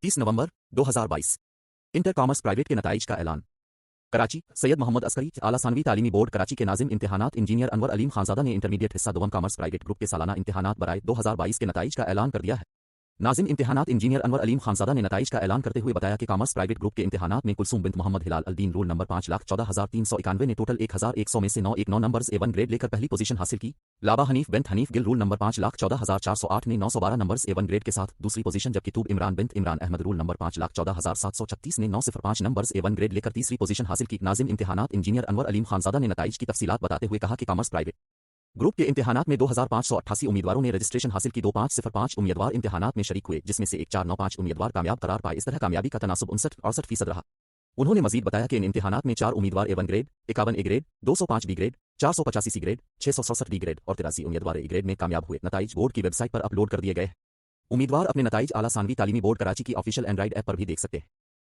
30 नवंबर 2022 inter commerce private के नताइज का ऐलान। कराची, सैयद मोहम्मद अस्करी, आला सानवी तालीमी बोर्ड कराची के नाजिम इम्तिहानात इंजीनियर अनवर अलीम खानजादा ने इंटरमीडिएट हिस्सा दोवम कॉमर्स प्राइवेट ग्रुप के सालाना इम्तिहानात बराए 2022 के नताइज का ऐलान कर दिया है। नाजिम इम्तिहानात इंजीनियर अनवर अलीम खानजादा ने नताइज का ऐलान करते हुए बताया कि कॉमर्स प्राइवेट ग्रुप के इम्तिहानात में कुलसूम बिन्त मोहम्मद हिलाल अल-दीन रोल नंबर 5,14,391 ने टोटल 1,100 में से 919 नंबर्स A1 ग्रेड लेकर पहली पोजीशन हासिल की। लाबा Hanif bint Hanif Gill roll number 5,14,408 ने 912 नंबर्स A1 ग्रेड के साथ दूसरी पोजीशन, जबकि तूब इमरान बिन्त इमरान अहमद रोल नंबर 5,14,736 ने 905 नंबर्स A1 ग्रेड लेकर तीसरी पोजीशन हासिल की। नाजिम इम्तिहानात इंजीनियर अनवर अलीम खानजादा ने नताइज की तफसीलात बताते हुए कहा कि कॉमर्स प्राइवेट ग्रुप के इम्तिहानात में 2,588 उम्मीदवारों ने रजिस्ट्रेशन हासिल की। 2,505 उम्मीदवार इम्तिहानात में शरीक हुए, जिसमें से 1,495 उम्मीदवार कामयाब करार पाए। इस तरह कामयाबी का तनासुब 59-68% रहा। उन्होंने मजीद बताया कि इन इम्तिहानात में 4 उम्मीदवार A1 grade, 51 A grade, 205 B grade, 485 C grade, 667 D grade और 83 उम्मीदवार A ग्रेड में कामयाब हुए। नताइज बोर्ड की वेबसाइट पर अपलोड कर दिए गए। उम्मीदवार अपने नताइज आला सानवी तालीमी बोर्ड कराची की ऑफिशियल एंड्रॉइड ऐप पर भी देख सकते हैं।